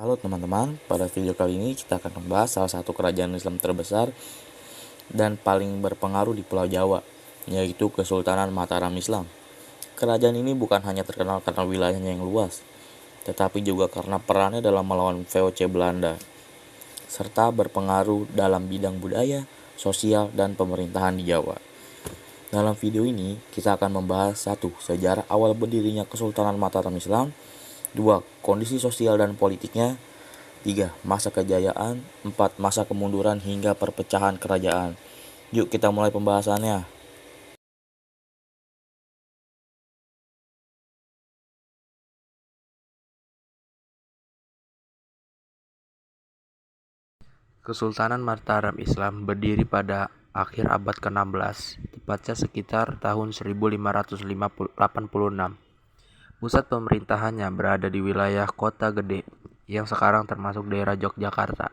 Halo teman-teman, pada video kali ini kita akan membahas salah satu kerajaan Islam terbesar dan paling berpengaruh di Pulau Jawa, yaitu Kesultanan Mataram Islam. Kerajaan ini bukan hanya terkenal karena wilayahnya yang luas, tetapi juga karena perannya dalam melawan VOC Belanda, serta berpengaruh dalam bidang budaya, sosial, dan pemerintahan di Jawa. Dalam video ini, kita akan membahas 1. Sejarah awal berdirinya Kesultanan Mataram Islam. 2. Kondisi sosial dan politiknya. 3. Masa kejayaan. 4. Masa kemunduran hingga perpecahan kerajaan. Yuk kita mulai pembahasannya. Kesultanan Mataram Islam berdiri pada akhir abad ke-16, tepatnya sekitar tahun 1586. Pusat pemerintahannya berada di wilayah Kota Gede, yang sekarang termasuk daerah Yogyakarta.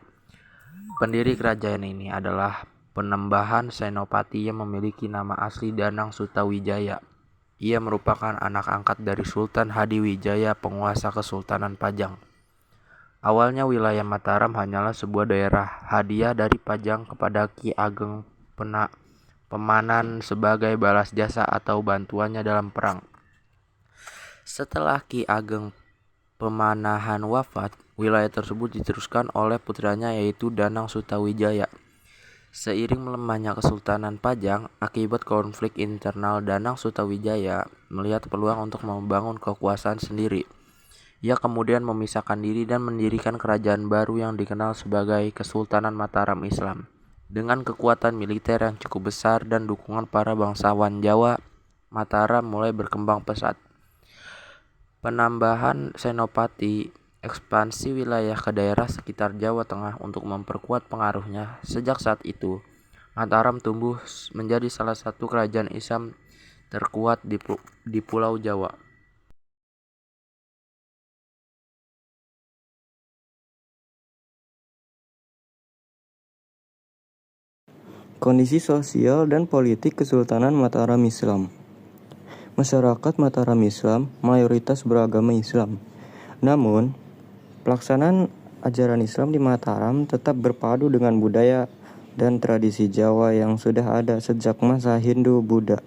Pendiri kerajaan ini adalah Penembahan Senopati yang memiliki nama asli Danang Sutawijaya. Ia merupakan anak angkat dari Sultan Hadiwijaya, penguasa Kesultanan Pajang. Awalnya wilayah Mataram hanyalah sebuah daerah hadiah dari Pajang kepada Ki Ageng Pemanan sebagai balas jasa atau bantuannya dalam perang. Setelah Ki Ageng Pemanahan wafat, wilayah tersebut diteruskan oleh putranya yaitu Danang Sutawijaya. Seiring melemahnya Kesultanan Pajang akibat konflik internal, Danang Sutawijaya melihat peluang untuk membangun kekuasaan sendiri. Ia kemudian memisahkan diri dan mendirikan kerajaan baru yang dikenal sebagai Kesultanan Mataram Islam. Dengan kekuatan militer yang cukup besar dan dukungan para bangsawan Jawa, Mataram mulai berkembang pesat. Penambahan senopati, ekspansi wilayah ke daerah sekitar Jawa Tengah untuk memperkuat pengaruhnya. Sejak saat itu, Mataram tumbuh menjadi salah satu kerajaan Islam terkuat di Pulau Jawa. Kondisi sosial dan politik Kesultanan Mataram Islam. Masyarakat Mataram Islam mayoritas beragama Islam. Namun, pelaksanaan ajaran Islam di Mataram tetap berpadu dengan budaya dan tradisi Jawa yang sudah ada sejak masa Hindu-Buddha.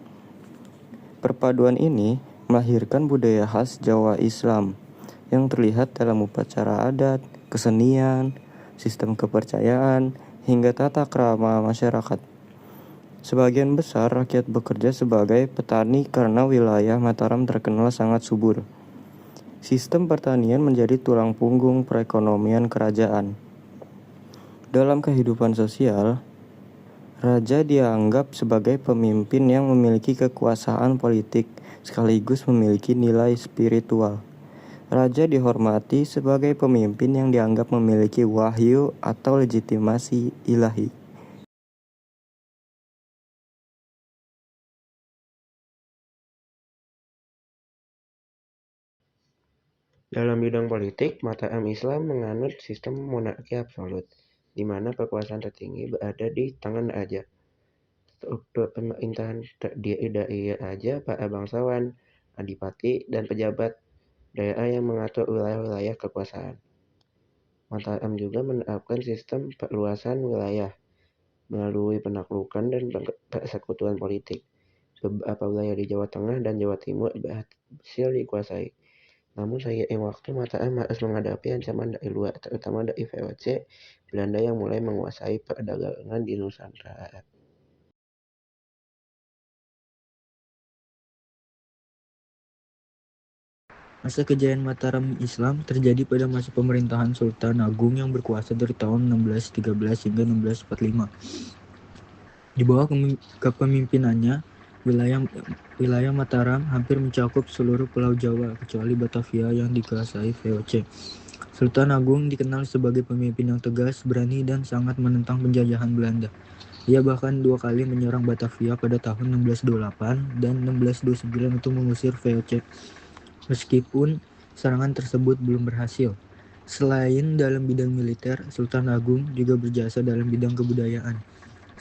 Perpaduan ini melahirkan budaya khas Jawa Islam yang terlihat dalam upacara adat, kesenian, sistem kepercayaan, hingga tata krama masyarakat. Sebagian besar rakyat bekerja sebagai petani karena wilayah Mataram terkenal sangat subur. Sistem pertanian menjadi tulang punggung perekonomian kerajaan. Dalam kehidupan sosial, raja dianggap sebagai pemimpin yang memiliki kekuasaan politik sekaligus memiliki nilai spiritual. Raja dihormati sebagai pemimpin yang dianggap memiliki wahyu atau legitimasi ilahi. Dalam bidang politik, Mataram Islam menganut sistem monarki absolut, di mana kekuasaan tertinggi berada di tangan raja. Struktur pemerintahan terdiri raja, para bangsawan, adipati, dan pejabat daerah yang mengatur wilayah-wilayah kekuasaan. Mataram juga menerapkan sistem perluasan wilayah melalui penaklukan dan persekutuan politik. Beberapa wilayah di Jawa Tengah dan Jawa Timur berhasil dikuasai. Namun seiring waktu, Mataram harus menghadapi ancaman dari luar, terutama dari VOC Belanda yang mulai menguasai perdagangan di Nusantara. Masa kejayaan Mataram Islam terjadi pada masa pemerintahan Sultan Agung yang berkuasa dari tahun 1613 hingga 1645. Di bawah kepemimpinannya, wilayah Mataram hampir mencakup seluruh Pulau Jawa kecuali Batavia yang dikuasai VOC. Sultan Agung dikenal sebagai pemimpin yang tegas, berani, dan sangat menentang penjajahan Belanda. Ia bahkan 2 kali menyerang Batavia pada tahun 1628 dan 1629 untuk mengusir VOC. Meskipun serangan tersebut belum berhasil. Selain dalam bidang militer, Sultan Agung juga berjasa dalam bidang kebudayaan.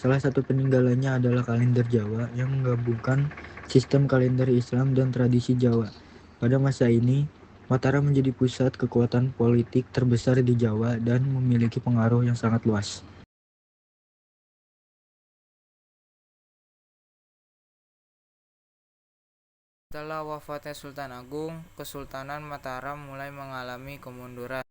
Salah satu peninggalannya adalah kalender Jawa yang menggabungkan sistem kalender Islam dan tradisi Jawa. Pada masa ini, Mataram menjadi pusat kekuatan politik terbesar di Jawa dan memiliki pengaruh yang sangat luas. Setelah wafatnya Sultan Agung, Kesultanan Mataram mulai mengalami kemunduran.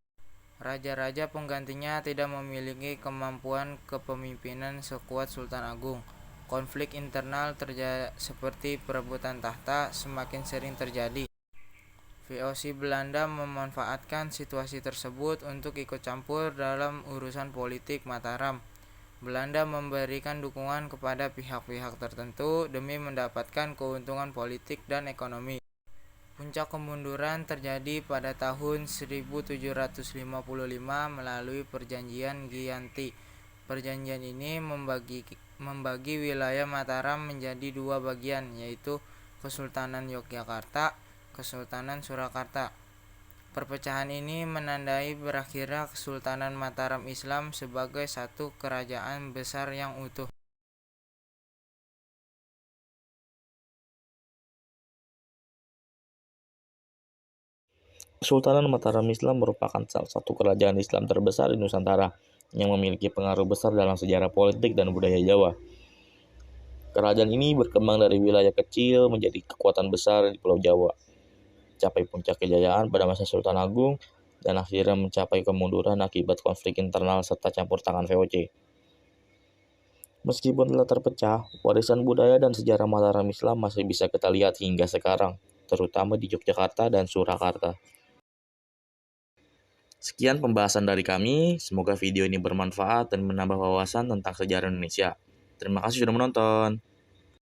Raja-raja penggantinya tidak memiliki kemampuan kepemimpinan sekuat Sultan Agung. Konflik internal seperti perebutan tahta semakin sering terjadi. VOC Belanda memanfaatkan situasi tersebut untuk ikut campur dalam urusan politik Mataram. Belanda memberikan dukungan kepada pihak-pihak tertentu demi mendapatkan keuntungan politik dan ekonomi. Puncak kemunduran terjadi pada tahun 1755 melalui Perjanjian Giyanti. Perjanjian ini membagi wilayah Mataram menjadi dua bagian, yaitu Kesultanan Yogyakarta, Kesultanan Surakarta. Perpecahan ini menandai berakhirnya Kesultanan Mataram Islam sebagai satu kerajaan besar yang utuh. Kesultanan Mataram Islam merupakan salah satu kerajaan Islam terbesar di Nusantara yang memiliki pengaruh besar dalam sejarah politik dan budaya Jawa. Kerajaan ini berkembang dari wilayah kecil menjadi kekuatan besar di Pulau Jawa, capai puncak kejayaan pada masa Sultan Agung, dan akhirnya mencapai kemunduran akibat konflik internal serta campur tangan VOC. Meskipun telah terpecah, warisan budaya dan sejarah Mataram Islam masih bisa kita lihat hingga sekarang, terutama di Yogyakarta dan Surakarta. Sekian pembahasan dari kami, semoga video ini bermanfaat dan menambah wawasan tentang sejarah Indonesia. Terima kasih sudah menonton.